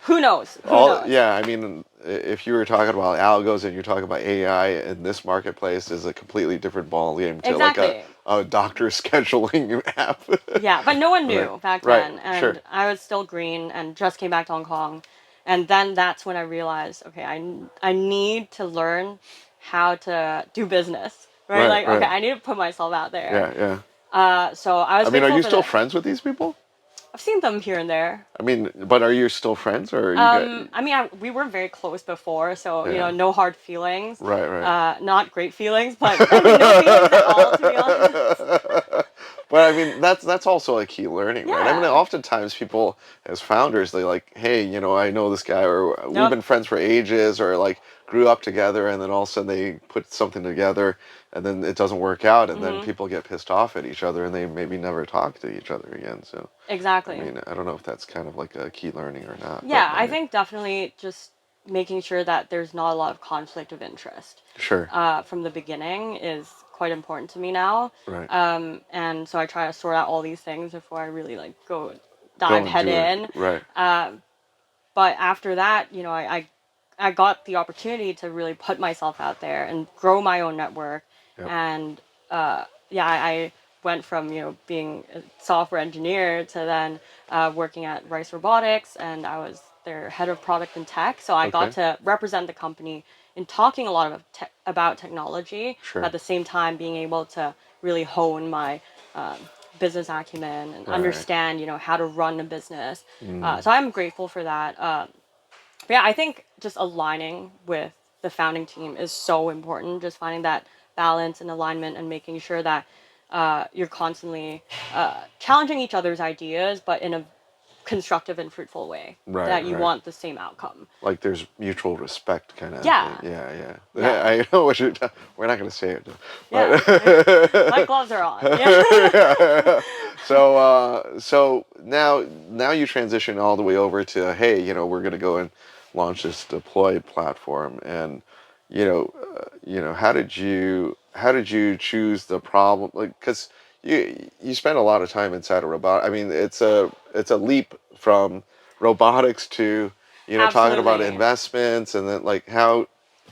Who knows? Who all knows? yeah. I mean, if you were talking about algos and you're talking about AI in this marketplace, is a completely different ball game to like Exactly. a doctor scheduling app. Yeah, but no one Right. knew back Right. then, Sure. and I was still green and just came back to Hong Kong, and then that's when I realized, okay, I need to learn how to do business, right? Right. Like, okay, Right. I need to put myself out there. Yeah. Yeah. So I I was mean, are grateful you for still that. friends with these people? I've seen them here and there. I mean, but are you still friends, or are you get? I mean, we were very close before, so Yeah. no hard feelings. Right. Right. Not great feelings, but I mean, no feelings at all, to be honest. But I mean, that's also a key learning, right? I mean, Yeah. oftentimes people as founders, they like, hey, I know this guy, or we've Nope. been friends for ages, or like grew up together, and then all of a sudden they put something together, and then it doesn't work out, and then Hmm. people get pissed off at each other, and they maybe never talk to each other again. So, I Exactly. mean, I don't know if that's kind of like a key learning or not, but Yeah, I I mean, think definitely just making sure that there's not a lot of conflict of interest sure, from the beginning is quite important to me now. right, And so I try to sort out all these things before I really like go dive go and head do it, in. right, Uh, but after that, I got the opportunity to really put myself out there and grow my own network. yep, And yeah, I went from being a software engineer to then working at Rice Robotics, and I was their head of product and tech. So I got okay, to represent the company in talking a lot about technology, but sure, at the same time being able to really hone my um, business acumen and right, understand how to run a business. mm, So I'm grateful for that. But yeah, I think just aligning with the founding team is so important. Just finding that balance and alignment and making sure that you're constantly challenging each other's ideas, but in a constructive and fruitful way right, that you right. want the same outcome. Like there's mutual respect kind of thing. Yeah, Yeah, yeah. yeah, I know what you're. We're not going to say it, yeah. My but gloves are on. Yeah. so now you transition all the way over to, hey, we're going to go and launch this deploy platform, and how did you choose the problem, like, because you spend a lot of time inside a robot. I mean, it's a leap from robotics to talking about Absolutely. investments, and then like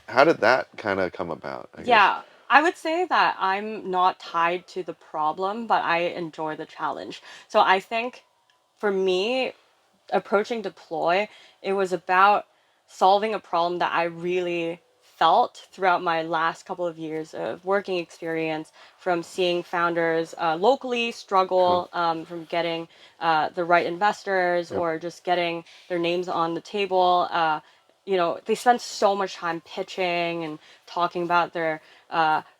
how did that kind of come about, I guess? Yeah, I would say that I'm not tied to the problem, but I enjoy the challenge. So I think for me, approaching deploy, it was about solving a problem that I really felt throughout my last couple of years of working experience, from seeing founders locally Cool. struggle, from getting the right investors Yep. or just getting their names on the table. They spend so much time pitching and talking about their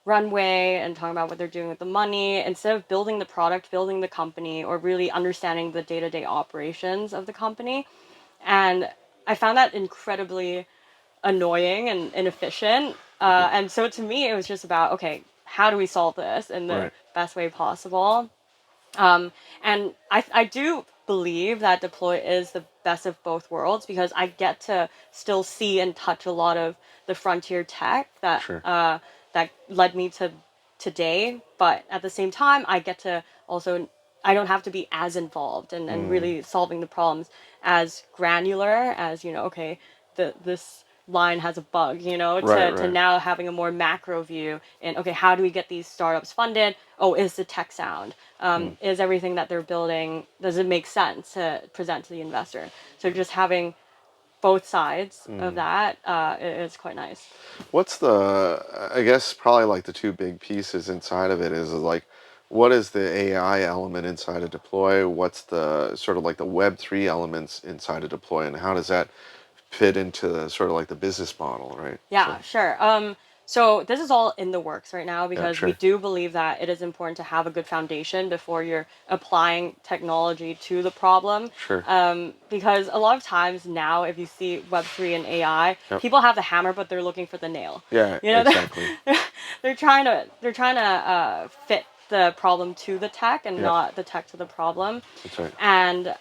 runway and talking about what they're doing with the money instead of building the product, building the company, or really understanding the day to day operations of the company. And I found that incredibly annoying and inefficient. And so to me, it was just about, okay, how do we solve this in the Right. best way possible? And I do believe that Deploy is the best of both worlds because I get to still see and touch a lot of the frontier tech Sure. that led me to today. But at the same time, I get to also I don't have to be as involved and Mm. really solving the problems as granular as okay, this line has a bug, Right. to Right. now having a more macro view and okay, how do we get these startups funded? Oh, is the tech sound? Mm. Is everything that they're building, does it make sense to present to the investor? So just having both sides of Mm. that is quite nice. What's I guess probably like the two big pieces inside of it is like, what is the AI element inside of Deploy? What's the sort of like the Web3 elements inside of Deploy, and how does that fit into sort of like the business model, right? So, Yeah, sure. So this is all in the works right now yeah, because we sure, do believe that it is important to have a good foundation before you're applying technology to the problem. sure. Because a lot of times now, if you see Web3 and AI, Yep. people have the hammer, but they're looking for the nail. Yeah, You know, exactly. they're trying to fit the problem to the tech and Yep, not the tech to the problem. that's right. And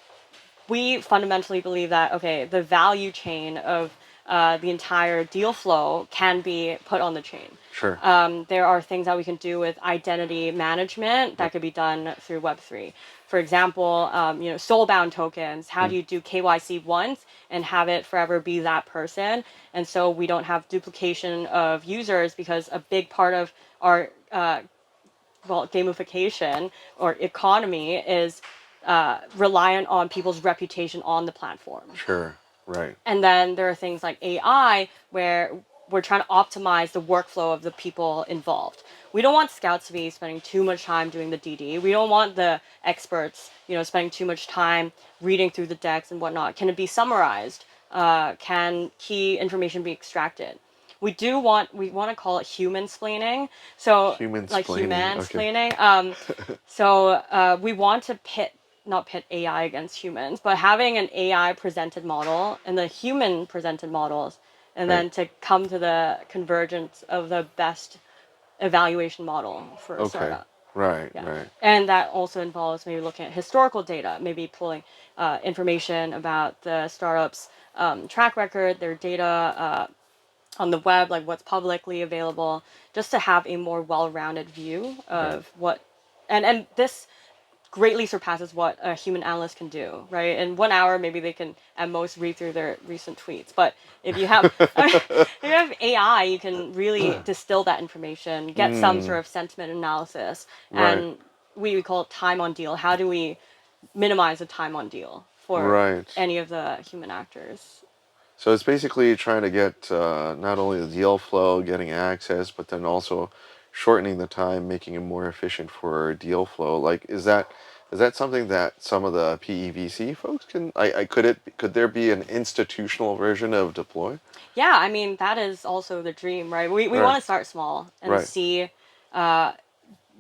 we fundamentally believe that okay, the value chain of the entire deal flow can be put on the chain. Sure. There are things that we can do with identity management that could be done through Web3. For example, soulbound tokens. How do you do KYC once and have it forever be that person? And so we don't have duplication of users, because a big part of our gamification or economy is reliant on people's reputation on the platform. Sure. Right. And then there are things like AI, where we're trying to optimize the workflow of the people involved. We don't want scouts to be spending too much time doing the DD. We don't want the experts, spending too much time reading through the decks and whatnot. Can it be summarized? Can key information be extracted? We want to call it human splaining. So Human like splaining. human Okay. splaining. So we want to not pit AI against humans, but having an AI presented model and the human presented models, and then Right. to come to the convergence of the best evaluation model for a Okay. startup. Right. Yeah. Right. And that also involves maybe looking at historical data, maybe pulling information about the startup's track record, their data on the web, like what's publicly available, just to have a more well-rounded view Right. of what, and this greatly surpasses what a human analyst can do, right? In 1 hour, maybe they can at most read through their recent tweets. But if you have if you have AI, you can really distill that information, get some sort of sentiment analysis, Right. and we call it time on deal. How do we minimize the time on deal for Right. any of the human actors? So it's basically trying to get not only the deal flow, getting access, but then also shortening the time, making it more efficient for deal flow. Like, is that something that some of the PEVC folks can? Could there be an institutional version of Deploy? Yeah, I mean, that is also the dream, right? We Right. want to start small and Right. see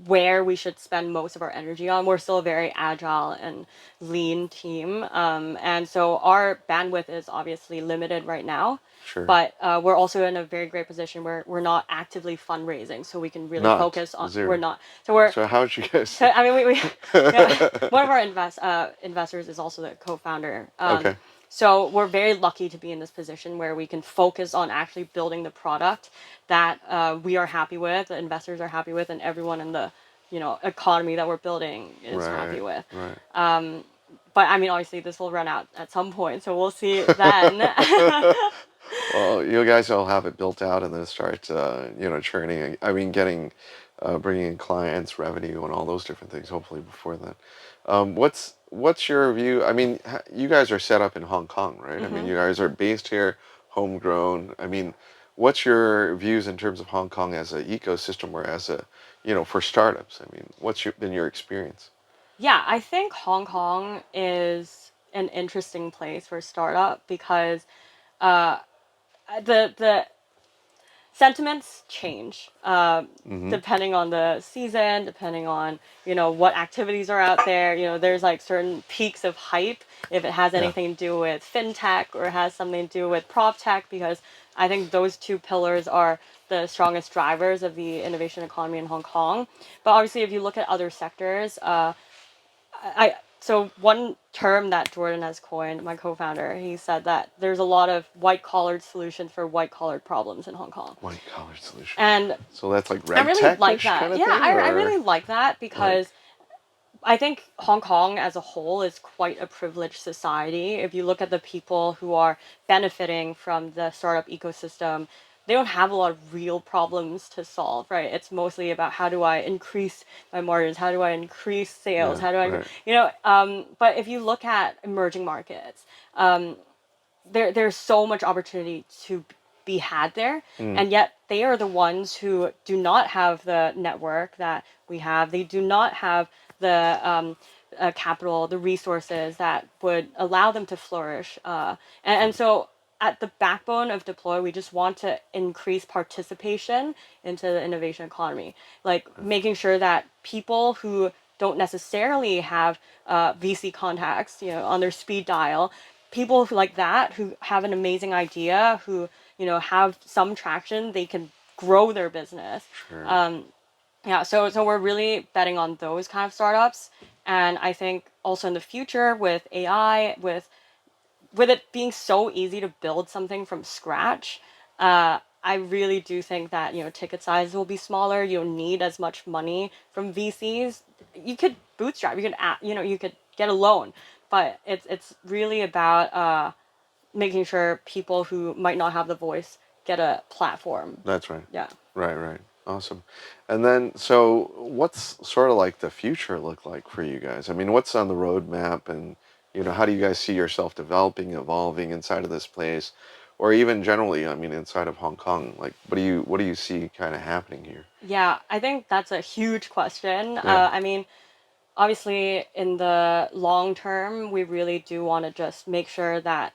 where we should spend most of our energy on. We're still a very agile and lean team. And so our bandwidth is obviously limited right now. Sure. But we're also in a very great position where we're not actively fundraising, so we can really Not focus on. We're zero. not. So we're. So how'd you guys? So, I mean, yeah, one of our investors is also the co-founder. Okay. So we're very lucky to be in this position where we can focus on actually building the product that we are happy with, the investors are happy with, and everyone in the economy that we're building is happy Right. with. Right. But I mean, obviously, this will run out at some point, so we'll see then. Well, you guys will have it built out and then start, churning. I mean, bringing in clients, revenue, and all those different things. Hopefully before then. What's your view? I mean, you guys are set up in Hong Kong, right? I mean, Hmm. you guys are based here, homegrown. I mean, what's your views in terms of Hong Kong as an ecosystem or as for startups? I mean, been your experience? Yeah, I think Hong Kong is an interesting place for a startup because uh, the sentiments change Mm-hmm. depending on the season, depending on what activities are out there. There's like certain peaks of hype if it has Yeah. anything to do with fintech or has something to do with prop tech, because I think those two pillars are the strongest drivers of the innovation economy in Hong Kong. But obviously, if you look at other sectors, so one term that Jordan has coined, my co-founder, he said that there's a lot of white-collared solutions for white-collared problems in Hong Kong. White collar solution. And So that's like I red really like tech-ish that. kind of Yeah, thing, I really or like that right? because I think Hong Kong as a whole is quite a privileged society. If you look at the people who are benefiting from the startup ecosystem, they don't have a lot of real problems to solve, right? It's mostly about how do I increase my margins, how do I increase sales, Yeah. how do I, Right. but if you look at emerging markets, there's so much opportunity to be had there, Mm. and yet they are the ones who do not have the network that we have. They do not have the capital, the resources that would allow them to flourish, and so at the backbone of Deploy, we just want to increase participation into the innovation economy, like making sure that people who don't necessarily have VC contacts, on their speed dial, people who like that, who have an amazing idea, who have some traction, they can grow their business. Sure. Yeah, so we're really betting on those kind of startups, and I think also in the future with AI, with with it being so easy to build something from scratch, I really do think that, ticket size will be smaller. You don't need as much money from VCs. You could bootstrap. You could, you could get a loan, but it's really about making sure people who might not have the voice get a platform. That's right. Yeah. Right, right. Awesome. And then, so what's sort of like the future look like for you guys? I mean, what's on the roadmap and, how do you guys see yourself developing, evolving inside of this place? Or even generally, I mean, inside of Hong Kong, like what do you see kind of happening here? Yeah, I think that's a huge question. Yeah. I mean, obviously, in the long term, we really do want to just make sure that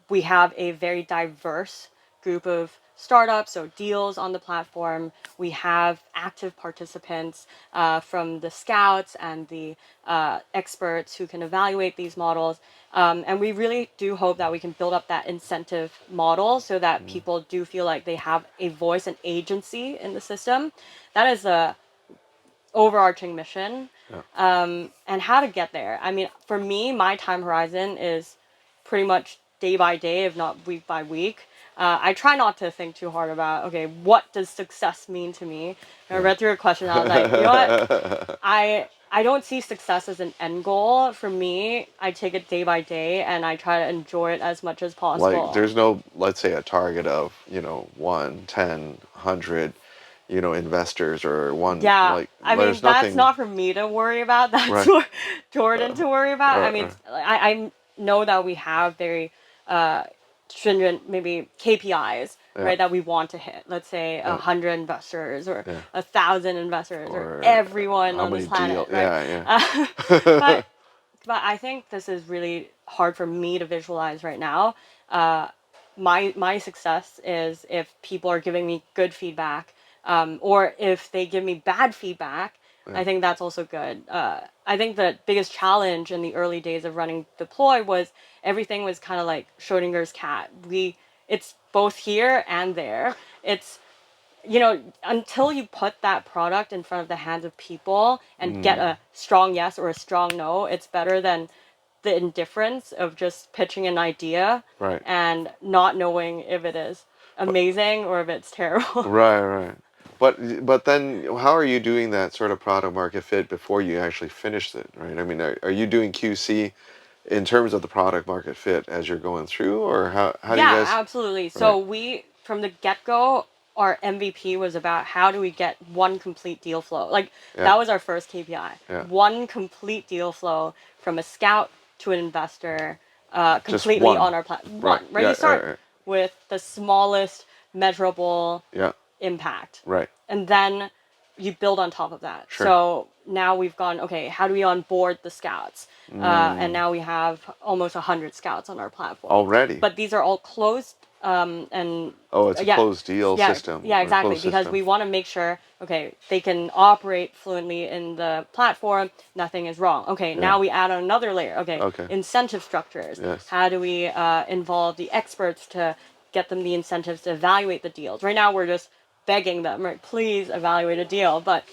we have a very diverse group of startups, so deals on the platform. We have active participants from the scouts and the experts who can evaluate these models. And we really do hope that we can build up that incentive model so that Mm, people do feel like they have a voice and agency in the system. That is the overarching mission. yeah. And how to get there. I mean, for me, my time horizon is pretty much day by day, if not week by week. I try not to think too hard about, okay, what does success mean to me? And I read through a question, I was like, you know what? Yeah. I don't see success as an end goal. For me, I take it day by day and I try to enjoy it as much as Like, possible. there's no, let's say, a target of, 1, 10, 100, investors or one, Yeah, like, I mean, there's that's nothing. not for me to worry about. That's Right. for Jordan to worry about. I mean, Right. I know that we have very uh, stringent, maybe KPIs, Yeah. right, that we want to hit. Let's say Yeah. 100 investors or Yeah. 1,000 investors or Or everyone how on this many deal? planet, right? Yeah. But Yeah. I think this is really hard for me to visualize right now. Uh, my success is if people are giving me good feedback, or if they give me bad feedback. Yeah. I think that's also good. I think the biggest challenge in the early days of running Deploy was everything was kind of like Schrodinger's cat. It's both here and there. It's, until you put that product in front of the hands of people and get Mm, a strong yes or a strong no, it's better than the indifference of just pitching an idea right. and not knowing if it is But amazing or if it's terrible. right. But then how are you doing that sort of product market fit before you actually finish it, right? I mean, are you doing QC in terms of the product market fit as you're going through, or how do you Yeah, guys? absolutely. So Right. we, from the get-go, our MVP was about how do we get one complete deal flow. Like Yeah. that was our first KPI. Yeah. One complete deal flow from a scout to an investor, Just completely one. on our platform. Right. One, right? Yeah. You start with the smallest measurable Yeah. impact. Right. And then you build on top of that. Sure. So now we've gone, okay, how do we onboard the scouts? And Mm, now we have almost 100 scouts on our platform. already. But these are all closed. And Oh, it's a yeah, closed deal yeah, system yeah, or exactly. closed Because system. we want to make sure, okay, they can operate fluently in the platform. Nothing is wrong. Okay, Yeah. now we add on another layer. Okay, Okay. incentive structures. Yes. How do we involve the experts to get them the incentives to evaluate the deals? Right now, we're just begging them, right? Please evaluate a deal, but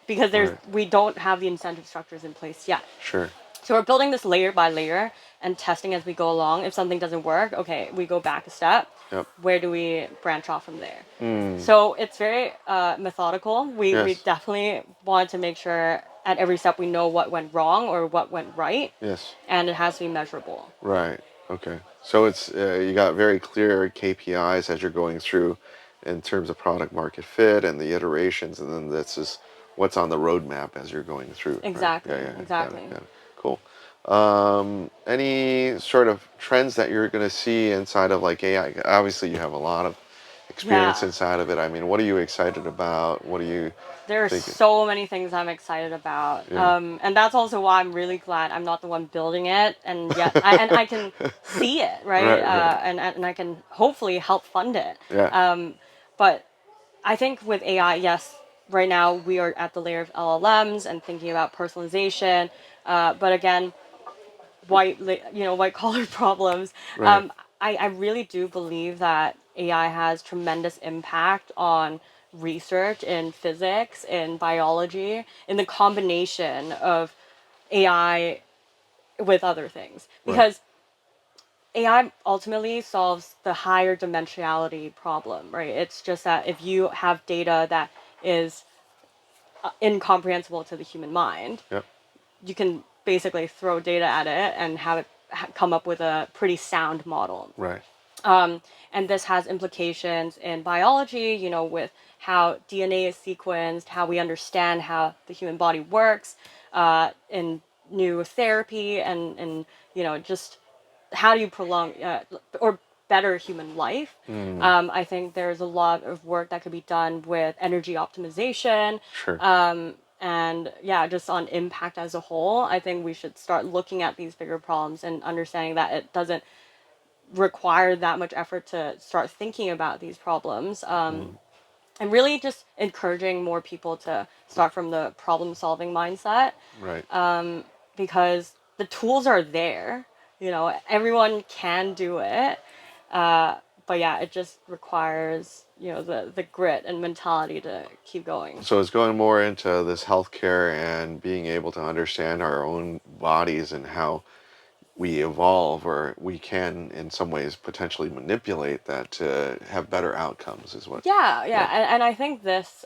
because Right. we don't have the incentive structures in place yet. Sure. So we're building this layer by layer and testing as we go along. If something doesn't work, okay, we go back a step. Yep. Where do we branch off from there? Hmm. So it's very methodical. We Yes. definitely want to make sure at every step we know what went wrong or what went right, Yes. and it has to be measurable. Right. Okay. So it's you got very clear KPIs as you're going through in terms of product market fit and the iterations, and then this is what's on the roadmap as you're going through. Right. Yeah. Exactly, Yeah. Got it. exactly. Got it. Cool. Any sort of trends that you're going to see inside of like AI? Obviously, you have a lot of experience Yeah. inside of it. I mean, what are you excited about? What are you There are thinking? so many things I'm excited about, Yeah. and that's also why I'm really glad I'm not the one building it, and yet I can see it, right, Right. Right. and I can hopefully help fund it. Yeah. But I think with AI, yes, right now we are at the layer of LLMs and thinking about personalization, but again, white collar problems. Right. Um, I really do believe that AI has tremendous impact on research in physics, in biology, in the combination of AI with other things. Right. Because AI ultimately solves the higher dimensionality problem, right? It's just that if you have data that is incomprehensible to the human mind, Yep. you can basically throw data at it and have it come up with a pretty sound model. Right. And this has implications in biology, with how DNA is sequenced, how we understand how the human body works, in new therapy, and just how do you prolong or better human life. Mm. I think there's a lot of work that could be done with energy optimization, Sure. and yeah, just on impact as a whole. I think we should start looking at these bigger problems and understanding that it doesn't require that much effort to start thinking about these problems. Mm. And really just encouraging more people to start from the problem solving mindset, Right. because the tools are there. Everyone can do it. But yeah, it just requires, the grit and mentality to keep going. So it's going more into this healthcare and being able to understand our own bodies and how we evolve, or we can in some ways potentially manipulate that to have better outcomes is what. Yeah, yeah, Yeah. and I think this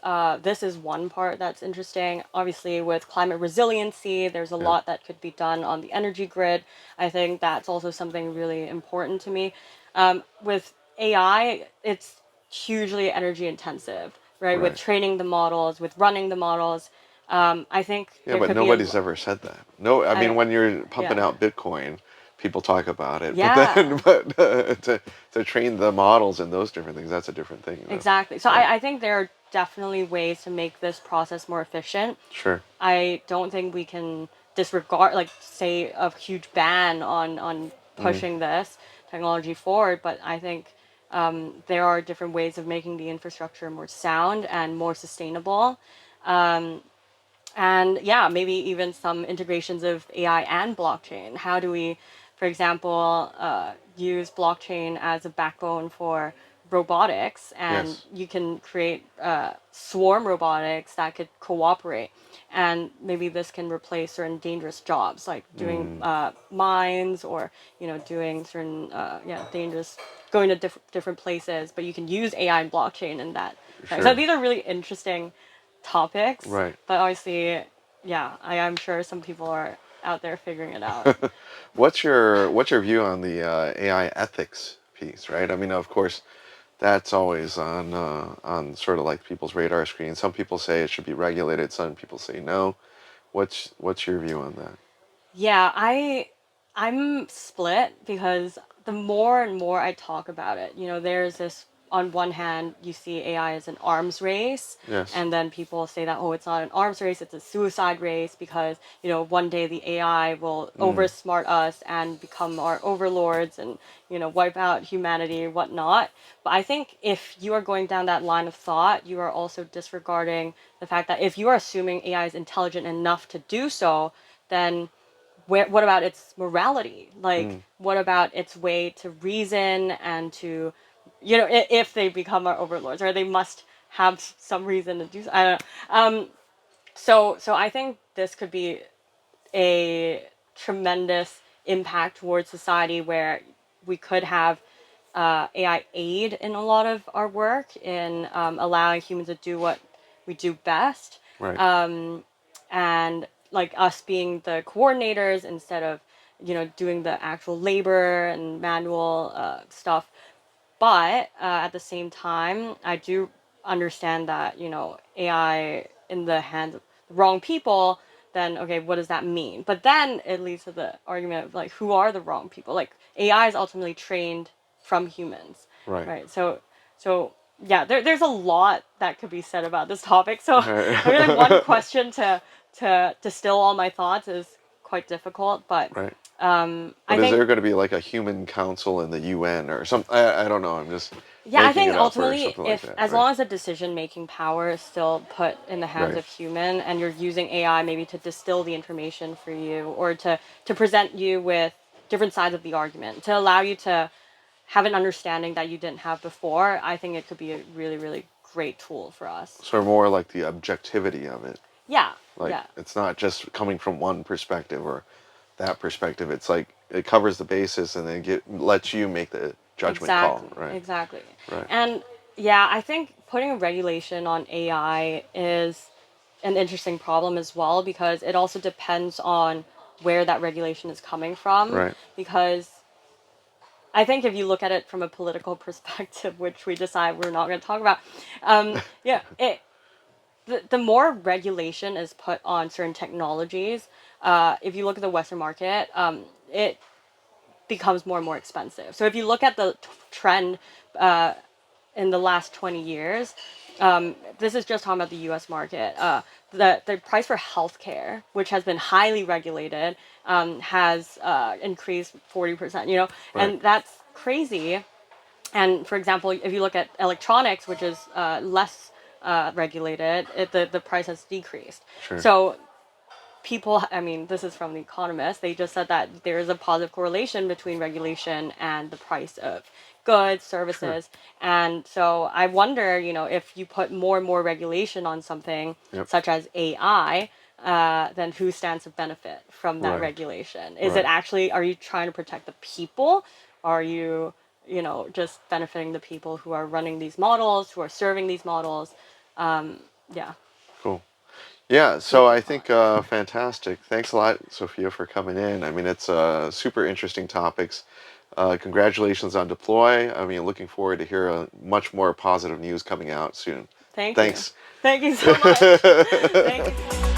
is one part that's interesting. Obviously, with climate resiliency, there's a Yeah. lot that could be done on the energy grid. I think that's also something really important to me. With AI, it's hugely energy intensive, right? With Right. training the models, with running the models. I think Yeah, there but could be nobody's ever said that. No, I mean I, when you're pumping yeah, out Bitcoin, people talk about it, but yeah. then to train the models and those different things, that's a different thing, though. Exactly. So Right. I think there are definitely ways to make this process more efficient. Sure. I don't think we can disregard, like, say, a huge ban on Mm. pushing this technology forward, but I think there are different ways of making the infrastructure more sound and more sustainable. And yeah, maybe even some integrations of AI and blockchain. How do we, for example, use blockchain as a backbone for robotics, and Yes. you can create swarm robotics that could cooperate, and maybe this can replace certain dangerous jobs like doing Mm. mines, or doing certain dangerous, going to different places, but you can use AI and blockchain in that. Right? So Sure. these are really interesting topics, Right. but obviously, yeah, I am sure some people are out there figuring it out. What's your view on the AI ethics piece, right? I mean, of course, that's always on sort of like people's radar screen. Some people say it should be regulated. Some people say no. What's your view on that? Yeah, I'm split because the more and more I talk about it, there's this, on one hand, you see AI as an arms race, Yes. and then people say that, oh, it's not an arms race, it's a suicide race because, one day the AI will Mm. oversmart us and become our overlords and, wipe out humanity, whatnot. But I think if you are going down that line of thought, you are also disregarding the fact that if you are assuming AI is intelligent enough to do so, then what about its morality? Like, Mm. what about its way to reason and to, if they become our overlords, or they must have some reason to do so. I don't know. So I think this could be a tremendous impact towards society where we could have AI aid in a lot of our work in allowing humans to do what we do best, Right. and like us being the coordinators instead of doing the actual labor and manual stuff. But at the same time, I do understand that, AI in the hands of the wrong people, then okay, what does that mean? But then it leads to the argument of, like, who are the wrong people? Like, AI is ultimately trained from humans, Right. right? So yeah, there's a lot that could be said about this topic. So I feel like one Right. question to distill all my thoughts is quite difficult, but Right. I But is think, there going to be like a human council in the UN or something? I don't know. I'm just yeah, I making think it up or ultimately, something like if that. as Right. long as the decision making power is still put in the hands Right. of human, and you're using AI maybe to distill the information for you, or to present you with different sides of the argument, to allow you to have an understanding that you didn't have before, I think it could be a really, really great tool for us. So more like the objectivity of it. Yeah, Like yeah. it's not just coming from one perspective or that perspective. It's like it covers the basis and then lets you make the judgment call, Exactly, right? exactly. Right. And yeah, I think putting a regulation on AI is an interesting problem as well, because it also depends on where that regulation is coming from. Right. Because I think if you look at it from a political perspective, which we decide we're not going to talk about, yeah, the more regulation is put on certain technologies, if you look at the Western market, it becomes more and more expensive. So if you look at the trend in the last 20 years, this is just talking about the US market, the price for healthcare, which has been highly regulated, has increased 40%, Right. and that's crazy. And for example, if you look at electronics, which is less regulated, the price has decreased. Sure. So people, I mean, this is from The Economist, they just said that there is a positive correlation between regulation and the price of goods, Sure. services. And so I wonder, if you put more and more regulation on something Yep. such as AI, then who stands to benefit from that Right. regulation? Is it Right. actually, are you trying to protect the people? Are you, just benefiting the people who are running these models, who are serving these models? Yeah, Cool. Yeah, food so for I think thought. fantastic. Thanks a lot, Sophia, for coming in. I mean, it's super interesting topics. Congratulations on Deploy. I mean, looking forward to hear much more positive news coming out soon. Thank you. Thanks. Thank you so much. Thank you so much.